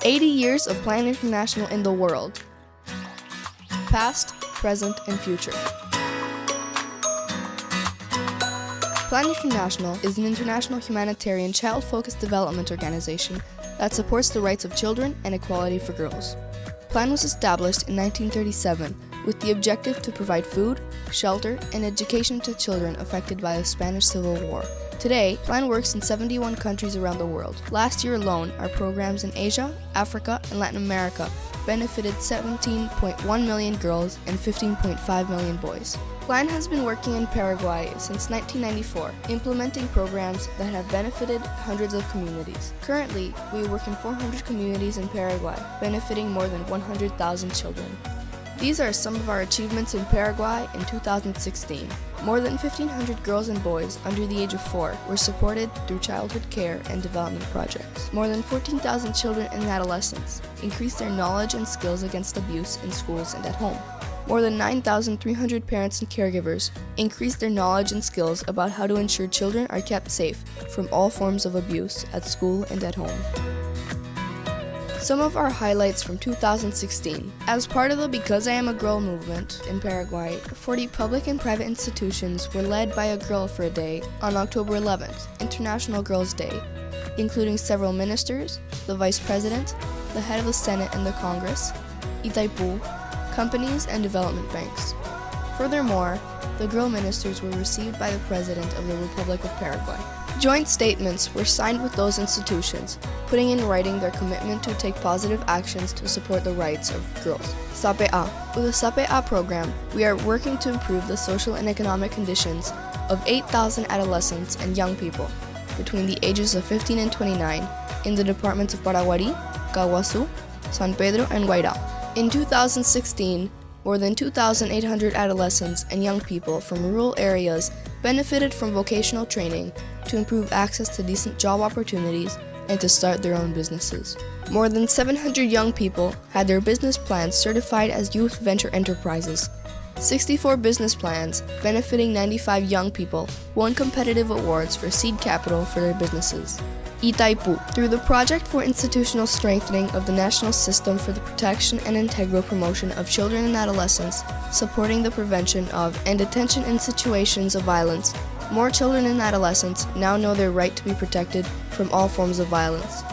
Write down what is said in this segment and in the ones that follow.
80 years of Plan International in the world. Past, present, and future. Plan International is an international humanitarian child-focused development organization that supports the rights of children and equality for girls. Plan was established in 1937 with the objective to provide food, shelter, and education to children affected by the Spanish Civil War. Today, Plan works in 71 countries around the world. Last year alone, our programs in Asia, Africa, and Latin America benefited 17.1 million girls and 15.5 million boys. Plan has been working in Paraguay since 1994, implementing programs that have benefited hundreds of communities. Currently, we work in 400 communities in Paraguay, benefiting more than 100,000 children. These are some of our achievements in Paraguay in 2016. More than 1,500 girls and boys under the age of 4 were supported through childhood care and development projects. More than 14,000 children and adolescents increased their knowledge and skills against abuse in schools and at home. More than 9,300 parents and caregivers increased their knowledge and skills about how to ensure children are kept safe from all forms of abuse at school and at home. Some of our highlights from 2016. As part of the Because I Am a Girl movement in Paraguay, 40 public and private institutions were led by a girl for a day on October 11th, International Girls' Day, including several ministers, the vice president, the head of the Senate and the Congress, Itaipu, companies, and development banks. Furthermore, the girl ministers were received by the President of the Republic of Paraguay. Joint statements were signed with those institutions, putting in writing their commitment to take positive actions to support the rights of girls. SAPE-A. With the SAPE-A program, we are working to improve the social and economic conditions of 8,000 adolescents and young people between the ages of 15 and 29 in the departments of Paraguarí, Caguazú, San Pedro, and Guairá. In 2016, more than 2,800 adolescents and young people from rural areas benefited from vocational training to improve access to decent job opportunities and to start their own businesses. More than 700 young people had their business plans certified as youth venture enterprises. 64 business plans, benefiting 95 young people, won competitive awards for seed capital for their businesses. Itaipu. Through the Project for Institutional Strengthening of the National System for the Protection and Integral Promotion of Children and Adolescents, supporting the prevention of and detention in situations of violence, more children and adolescents now know their right to be protected from all forms of violence.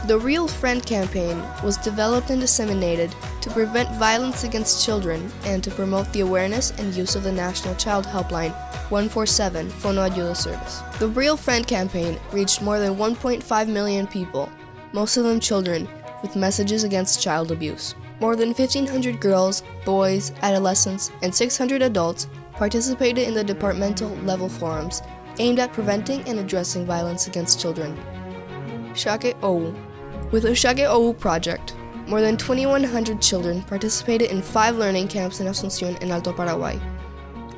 The Real Friend campaign was developed and disseminated to prevent violence against children and to promote the awareness and use of the National Child Helpline 147 Fono Ayuda service. The Real Friend campaign reached more than 1.5 million people, most of them children, with messages against child abuse. More than 1,500 girls, boys, adolescents, and 600 adults participated in the departmental level forums aimed at preventing and addressing violence against children. Shake Ou. With the Shake Ou project, more than 2,100 children participated in 5 learning camps in Asunción and Alto Paraguay,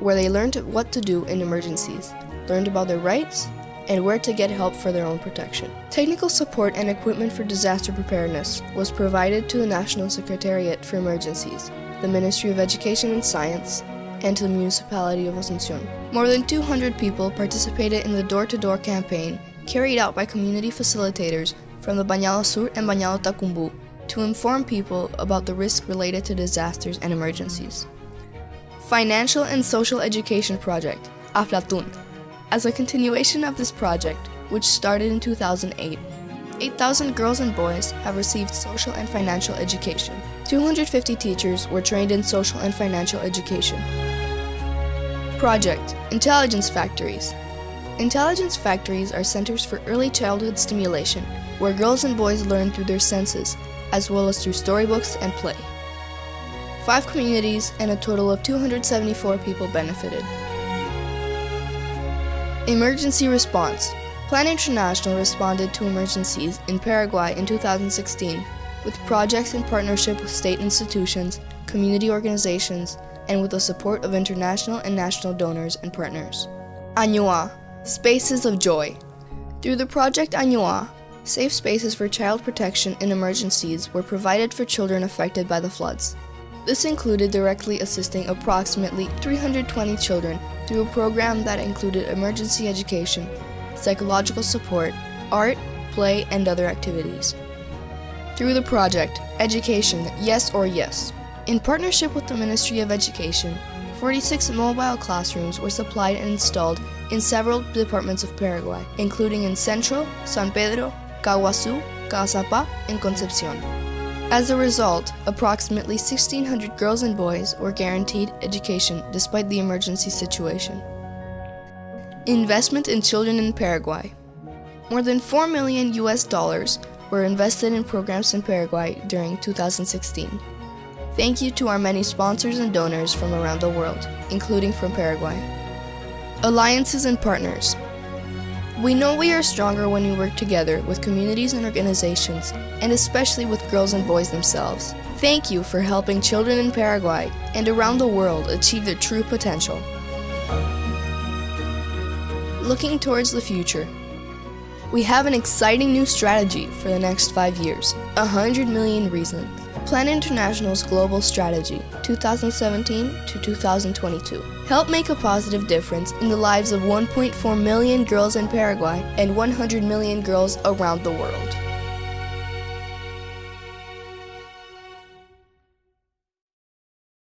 where they learned what to do in emergencies, learned about their rights, and where to get help for their own protection. Technical support and equipment for disaster preparedness was provided to the National Secretariat for Emergencies, the Ministry of Education and Science, and to the municipality of Asunción. More than 200 people participated in the door-to-door campaign carried out by community facilitators from the Bañado Sur and Bañado Tacumbu to inform people about the risk related to disasters and emergencies. Financial and Social Education Project, Aflatun. As a continuation of this project, which started in 2008, 8,000 girls and boys have received social and financial education. 250 teachers were trained in social and financial education. Project, Intelligence Factories. Intelligence factories are centers for early childhood stimulation, where girls and boys learn through their senses, as well as through storybooks and play. 5 communities and a total of 274 people benefited. Emergency response. Plan International responded to emergencies in Paraguay in 2016 with projects in partnership with state institutions, community organizations, and with the support of international and national donors and partners. Añua. Spaces of Joy. Through the project Añua, safe spaces for child protection in emergencies were provided for children affected by the floods. This included directly assisting approximately 320 children through a program that included emergency education, psychological support, art, play, and other activities. through the project Education, Yes or Yes. In partnership with the Ministry of Education, 46 mobile classrooms were supplied and installed in several departments of Paraguay, including in Centro, San Pedro, Caguazú, Caazapá, and Concepción. As a result, approximately 1,600 girls and boys were guaranteed education despite the emergency situation. Investment in children in Paraguay. More than $4 million were invested in programs in Paraguay during 2016. Thank you to our many sponsors and donors from around the world, including from Paraguay. Alliances and partners. We know we are stronger when we work together with communities and organizations, and especially with girls and boys themselves. Thank you for helping children in Paraguay and around the world achieve their true potential. Looking towards the future. We have an exciting new strategy for the next 5 years, 100 million reasons. Plan International's Global Strategy, 2017 to 2022. Help make a positive difference in the lives of 1.4 million girls in Paraguay and 100 million girls around the world.